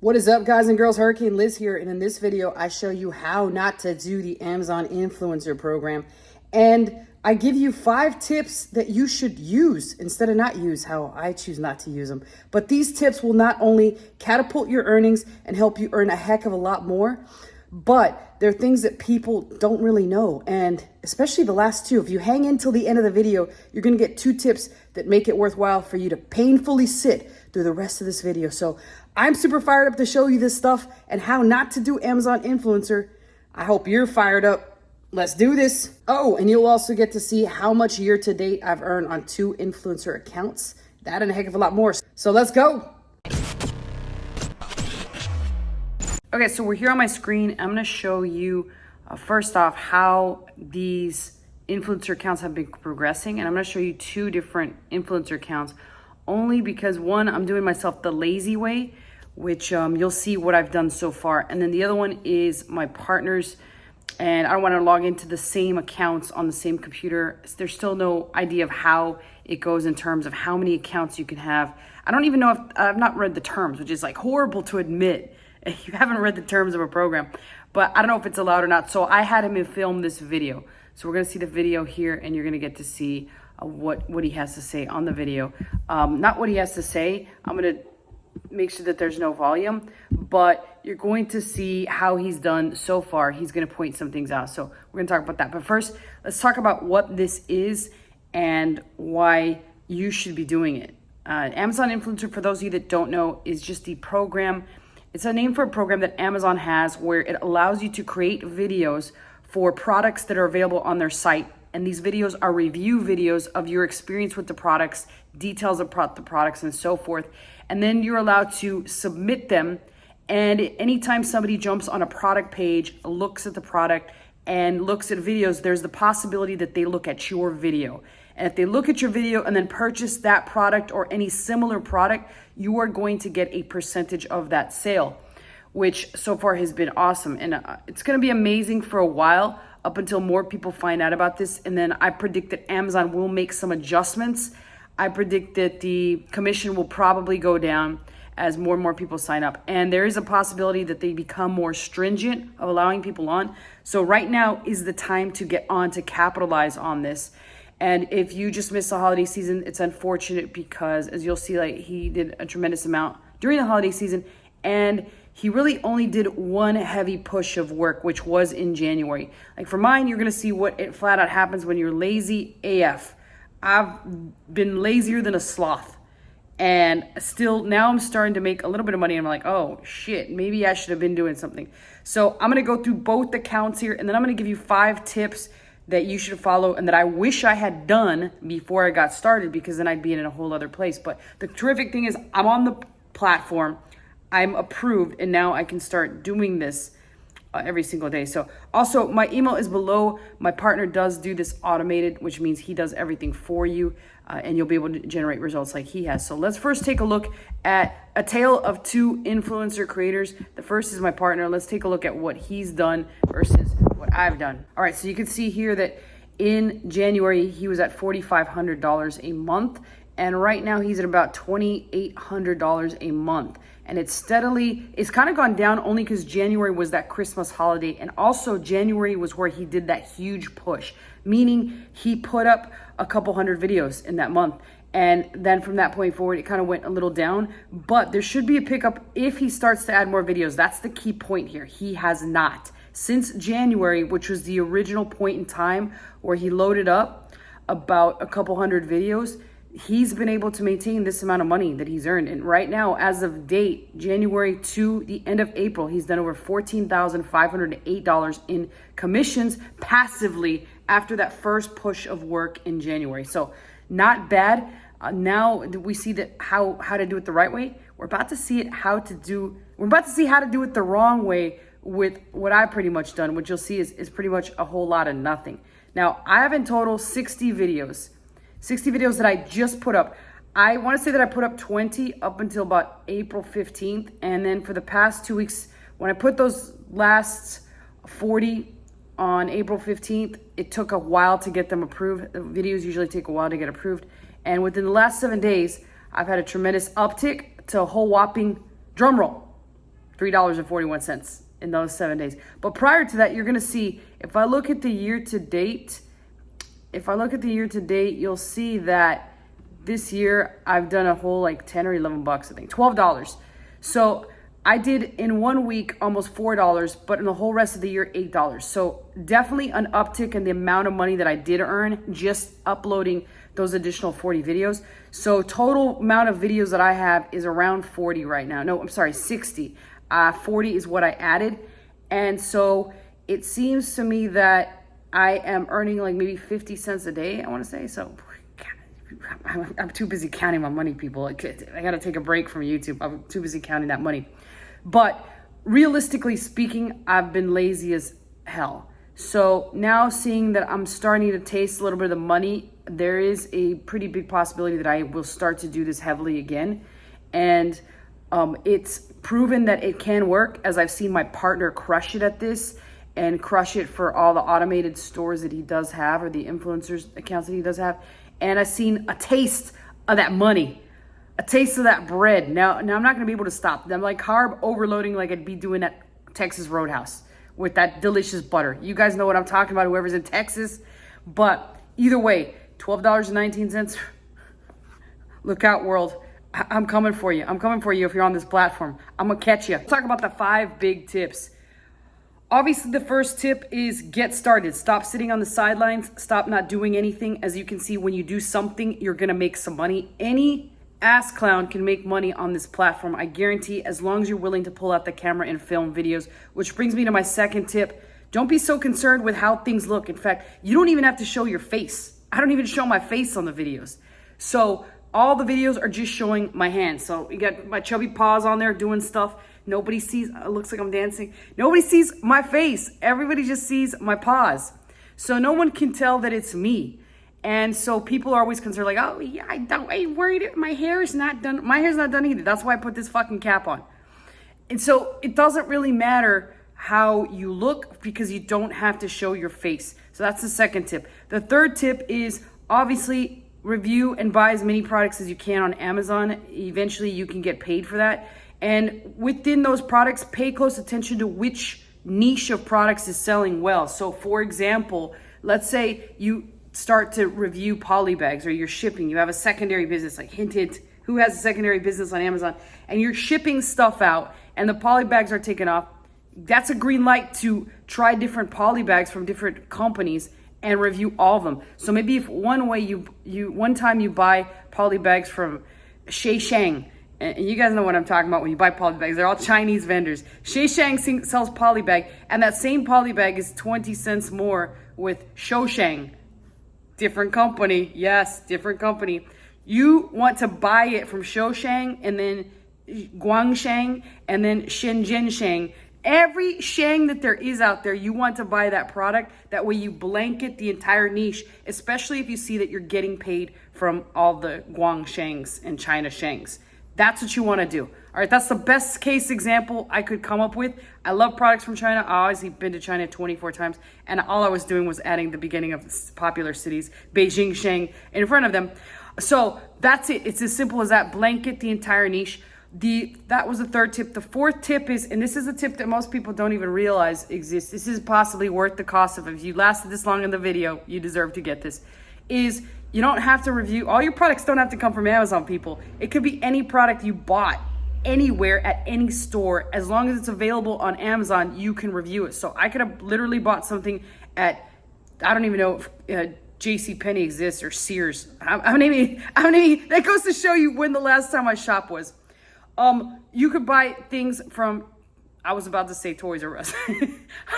What is up, guys and girls? Hurricane Liz here, and in this video I show you how not to do the Amazon influencer program, and I give you 5 tips that you should use instead of not use, how I choose not to use them. But these tips will not only catapult your earnings and help you earn a heck of a lot more, but they're things that people don't really know. And especially the last 2, if you hang in till the end of the video, you're gonna get 2 tips that make it worthwhile for you to painfully sit through the rest of this video. So I'm super fired up to show you this stuff and how not to do Amazon influencer. I hope you're fired up. Let's do this. Oh, and you'll also get to see how much year to date I've earned on 2 influencer accounts. That and a heck of a lot more. So let's go. Okay, so we're here on my screen. I'm gonna show you first off how these influencer accounts have been progressing. And I'm gonna show you 2 different influencer accounts only because one, I'm doing myself the lazy way, which you'll see what I've done so far. And then the other one is my partner's, and I don't want to log into the same accounts on the same computer. There's still no idea of how it goes in terms of how many accounts you can have. I don't even know if I've not read the terms, which is like horrible to admit if you haven't read the terms of a program, but I don't know if it's allowed or not. So I had him film this video. So we're gonna see the video here and you're gonna get to see what he has to say on the video. Not what he has to say. I'm gonna make sure that there's no volume, but you're going to see how he's done so far. He's going to point some things out. So we're going to talk about that. But first, let's talk about what this is and why you should be doing it. Amazon Influencer, for those of you that don't know, is just the program. It's a name for a program that Amazon has where it allows you to create videos for products that are available on their site. And these videos are review videos of your experience with the products, details about the products, and so forth. And then you're allowed to submit them. And anytime somebody jumps on a product page, looks at the product, and looks at videos, there's the possibility that they look at your video. And if they look at your video and then purchase that product or any similar product, you are going to get a percentage of that sale, which so far has been awesome. And it's going to be amazing for a while, up until more people find out about this. And then I predict that Amazon will make some adjustments. I predict that the commission will probably go down as more and more people sign up. And there is a possibility that they become more stringent of allowing people on. So right now is the time to get on to capitalize on this. And if you just missed the holiday season, it's unfortunate because as you'll see, like he did a tremendous amount during the holiday season, and he really only did one heavy push of work, which was in January. Like for mine, you're gonna see what it flat out happens when you're lazy AF. I've been lazier than a sloth. And still now I'm starting to make a little bit of money. And I'm like, oh shit, maybe I should have been doing something. So I'm gonna go through both accounts here, and then I'm gonna give you 5 tips that you should follow and that I wish I had done before I got started, because then I'd be in a whole other place. But the terrific thing is I'm on the platform, I'm approved, and now I can start doing this every single day. So also my email is below. My partner does do this automated, which means he does everything for you, and you'll be able to generate results like he has. So let's first take a look at a tale of 2 influencer creators. The first is my partner. Let's take a look at what he's done versus what I've done. All right, so you can see here that in January, he was at $4,500 a month. And right now he's at about $2,800 a month. And it's kind of gone down only because January was that Christmas holiday. And also January was where he did that huge push, meaning he put up a couple hundred videos in that month. And then from that point forward, it kind of went a little down, but there should be a pickup if he starts to add more videos. That's the key point here. He has not. Since January, which was the original point in time where he loaded up about a couple hundred videos, he's been able to maintain this amount of money that he's earned. And right now, as of date, January to the end of April, he's done over $14,508 in commissions passively after that first push of work in January. So not bad. Now that we see that how to do it the right way, we're about to see how to do it the wrong way with what I've pretty much done, which you'll see is pretty much a whole lot of nothing. Now, I have in total 60 videos that I just put up. I want to say that I put up 20 up until about April 15th. And then for the past 2 weeks, when I put those last 40 on April 15th, it took a while to get them approved. The videos usually take a while to get approved. And within the last 7 days, I've had a tremendous uptick to a whole whopping, drum roll, $3.41 in those 7 days. But prior to that, you're gonna see, if I look at the year to date, you'll see that this year I've done a whole like 10 or 11 bucks, I think, $12. So I did in 1 week almost $4, but in the whole rest of the year, $8. So definitely an uptick in the amount of money that I did earn just uploading those additional 40 videos. So total amount of videos that I have is around 40 right now. No, I'm sorry, 60. 40 is what I added. And so it seems to me that I am earning like maybe 50 cents a day, I want to say. So I'm too busy counting my money, people. I got to take a break from YouTube. I'm too busy counting that money. But realistically speaking, I've been lazy as hell. So now seeing that I'm starting to taste a little bit of the money, there is a pretty big possibility that I will start to do this heavily again. And it's proven that it can work, as I've seen my partner crush it at this and crush it for all the automated stores that he does have, or the influencers accounts that he does have. And I've seen a taste of that money, a taste of that bread. Now I'm not going to be able to stop. I'm like carb overloading like I'd be doing at Texas Roadhouse with that delicious butter. You guys know what I'm talking about, whoever's in Texas. But either way, $12.19. Look out, world. I'm coming for you. I'm coming for you if you're on this platform. I'm going to catch you. Let's talk about the 5 big tips. Obviously, the first tip is get started. Stop sitting on the sidelines. Stop not doing anything. As you can see, when you do something, you're going to make some money. Any ass clown can make money on this platform, I guarantee, as long as you're willing to pull out the camera and film videos. Which brings me to my second tip. Don't be so concerned with how things look. In fact, you don't even have to show your face. I don't even show my face on the videos. So all the videos are just showing my hands. So you got my chubby paws on there doing stuff. Nobody sees, it looks like I'm dancing. Nobody sees my face. Everybody just sees my paws. So no one can tell that it's me. And so people are always concerned, like, oh yeah, I ain't worried. My hair is not done. My hair's not done either. That's why I put this fucking cap on. And so it doesn't really matter how you look, because you don't have to show your face. So that's the second tip. The third tip is obviously review and buy as many products as you can on Amazon. Eventually you can get paid for that. And within those products, pay close attention to which niche of products is selling well. So for example, let's say you start to review poly bags, or you're shipping. You have a secondary business, like hint, hint, who has a secondary business on Amazon, and you're shipping stuff out and the poly bags are taken off. That's a green light to try different poly bags from different companies and review all of them. So maybe if one time you buy poly bags from Shang, and you guys know what I'm talking about when you buy poly bags. They're all Chinese vendors. Shang sells poly bag, and that same poly bag is 20 cents more with Shang. Different company. Yes, different company. You want to buy it from Shang, and then Guangshang, and then Shenzhen Shang. Every Shang that there is out there, you want to buy that product. That way you blanket the entire niche, especially if you see that you're getting paid from all the Guangshangs and China Shangs. That's what you want to do. All right, that's the best case example I could come up with. I love products from China. I obviously been to China 24 times, and all I was doing was adding the beginning of popular cities, Beijing, Shang, in front of them. So that's it. It's as simple as that. Blanket the entire niche. That was the third tip. The fourth tip is, and this is a tip that most people don't even realize exists. This is possibly worth the cost of it. If you lasted this long in the video, you deserve to get this. Is you don't have to review, all your products don't have to come from Amazon, people. It could be any product you bought anywhere at any store. As long as it's available on Amazon, you can review it. So I could have literally bought something at, I don't even know if JCPenney exists, or Sears. How many, that goes to show you when the last time I shopped was. You could buy things from, I was about to say Toys R Us.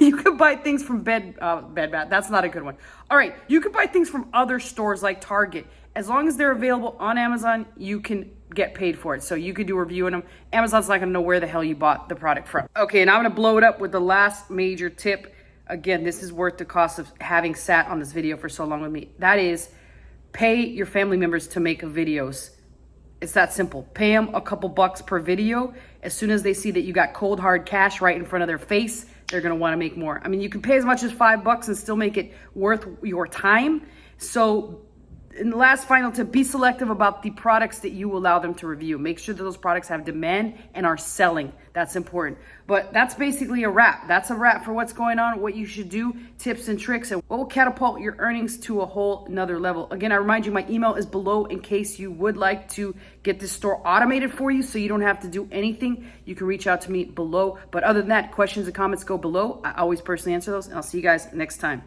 You could buy things from Bed Bath. That's not a good one. All right, you could buy things from other stores like Target. As long as they're available on Amazon, you can get paid for it. So you could do a review on them. Amazon's not gonna know where the hell you bought the product from. Okay, and I'm gonna blow it up with the last major tip. Again, this is worth the cost of having sat on this video for so long with me. That is, pay your family members to make videos. It's that simple. Pay them a couple bucks per video. As soon as they see that you got cold hard cash right in front of their face, they're gonna wanna make more. I mean, you can pay as much as $5 and still make it worth your time. So, in the last final tip, be selective about the products that you allow them to review. Make sure that those products have demand and are selling. That's important. But that's basically a wrap. That's a wrap for what's going on, what you should do, tips and tricks, and what will catapult your earnings to a whole nother level. Again, I remind you, my email is below in case you would like to get this store automated for you so you don't have to do anything. You can reach out to me below. But other than that, questions and comments go below. I always personally answer those, and I'll see you guys next time.